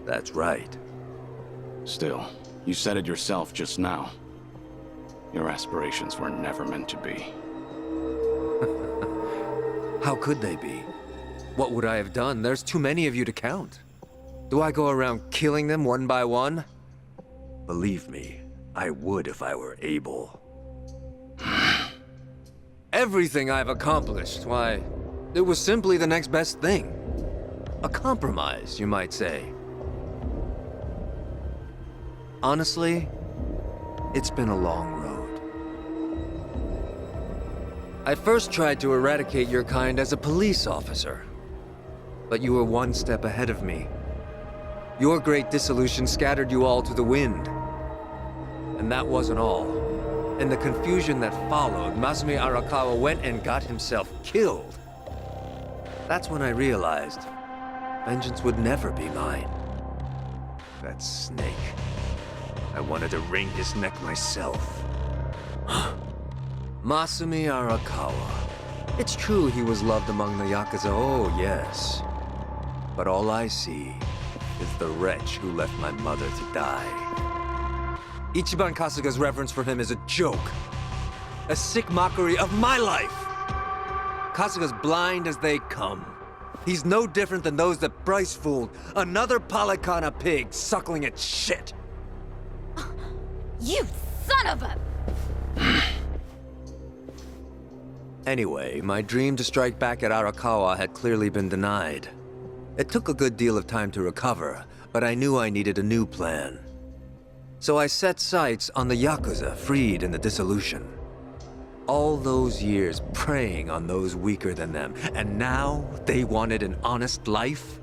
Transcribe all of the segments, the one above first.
That's right. Still, you said it yourself just now. Your aspirations were never meant to be. How could they be? What would I have done? There's too many of you to count. Do I go around killing them one by one? Believe me, I would if I were able. Everything I've accomplished, why, it was simply the next best thing. A compromise, you might say. Honestly, it's been a long road. I first tried to eradicate your kind as a police officer, but you were one step ahead of me. Your great dissolution scattered you all to the wind. And that wasn't all. In the confusion that followed, Masumi Arakawa went and got himself killed. That's when I realized vengeance would never be mine. That snake. I wanted to wring his neck myself. Masumi Arakawa. It's true he was loved among the Yakuza, oh yes. But all I see is the wretch who left my mother to die. Ichiban Kasuga's reverence for him is a joke. A sick mockery of my life. Kasuga's blind as they come. He's no different than those that Bryce fooled. Another Palikana pig suckling its shit. You son of a... Anyway, my dream to strike back at Arakawa had clearly been denied. It took a good deal of time to recover, but I knew I needed a new plan. So I set sights on the Yakuza freed in the dissolution. All those years preying on those weaker than them, and now they wanted an honest life?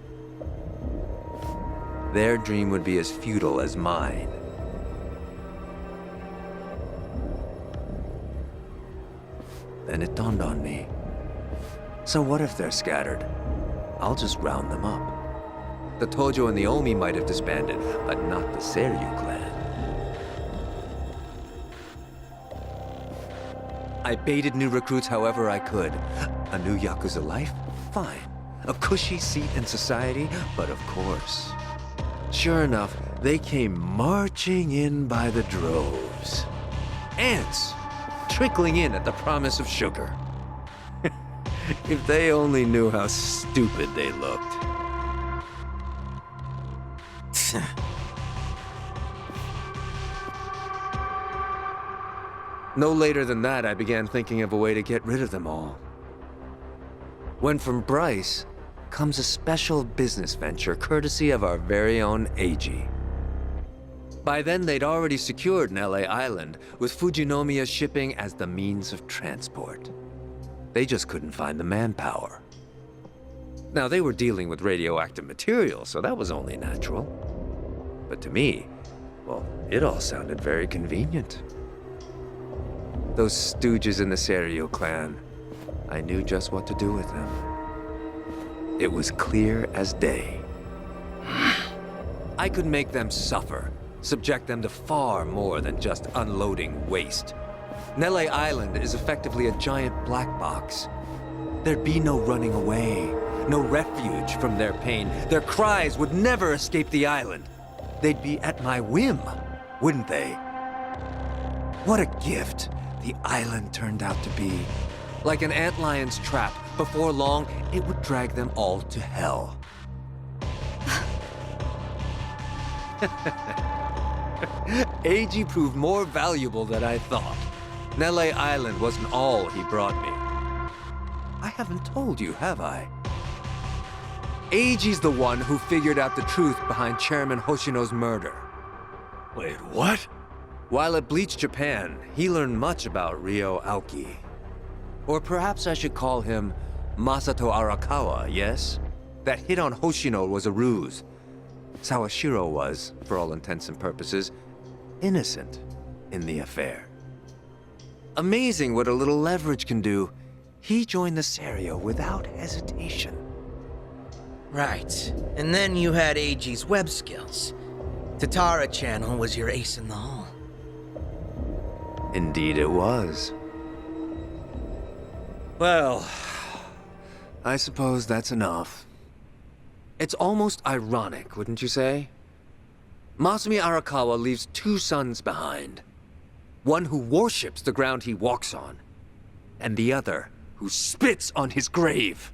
Their dream would be as futile as mine. Then it dawned on me. So what if they're scattered? I'll just round them up. The Tojo and the Omi might have disbanded, but not the Seiryu clan. I baited new recruits however I could. A new Yakuza life? Fine. A cushy seat in society? But of course. Sure enough, they came marching in by the droves. Ants! Trickling in at the promise of sugar. If they only knew how stupid they looked. No later than that, I began thinking of a way to get rid of them all. When from Bryce comes a special business venture courtesy of our very own Eiji. By then, they'd already secured an LA Island, with Fujinomiya shipping as the means of transport. They just couldn't find the manpower. Now, they were dealing with radioactive material, so that was only natural. But to me, well, it all sounded very convenient. Those stooges in the Seiryu clan, I knew just what to do with them. It was clear as day. I could make them suffer. Subject them to far more than just unloading waste. Nele Island is effectively a giant black box. There'd be no running away, no refuge from their pain. Their cries would never escape the island. They'd be at my whim, wouldn't they? What a gift the island turned out to be. Like an antlion's trap, before long, it would drag them all to hell. Eiji proved more valuable than I thought. Nele Island wasn't all he brought me. I haven't told you, have I? Eiji's the one who figured out the truth behind Chairman Hoshino's murder. Wait, what? While at Bleach Japan, he learned much about Ryo Aoki. Or perhaps I should call him Masato Arakawa, yes? That hit on Hoshino was a ruse. Sawashiro was, for all intents and purposes, innocent in the affair. Amazing what a little leverage can do. He joined the Seiryu without hesitation. Right. And then you had Eiji's web skills. Tatara Channel was your ace in the hole. Indeed it was. Well, I suppose that's enough. It's almost ironic, wouldn't you say? Masumi Arakawa leaves two sons behind. One who worships the ground he walks on, and the other who spits on his grave.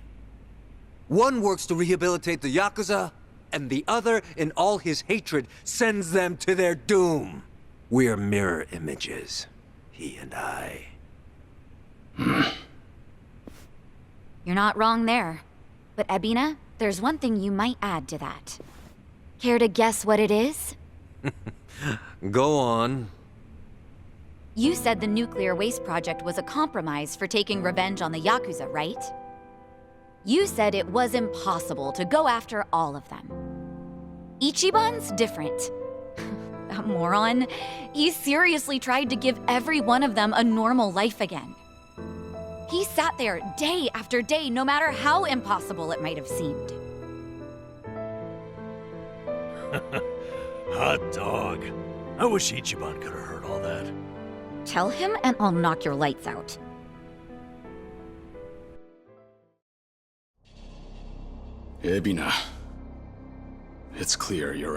One works to rehabilitate the Yakuza, and the other, in all his hatred, sends them to their doom. We're mirror images, he and I. You're not wrong there. But Ebina, there's one thing you might add to that. Care to guess what it is? Go on. You said the nuclear waste project was a compromise for taking revenge on the Yakuza, right? You said it was impossible to go after all of them. Ichiban's different. A moron. He seriously tried to give every one of them a normal life again. He sat there day after day, no matter how impossible it might have seemed. Hot dog. I wish Ichiban could have heard all that. Tell him and I'll knock your lights out. Ebina. It's clear you're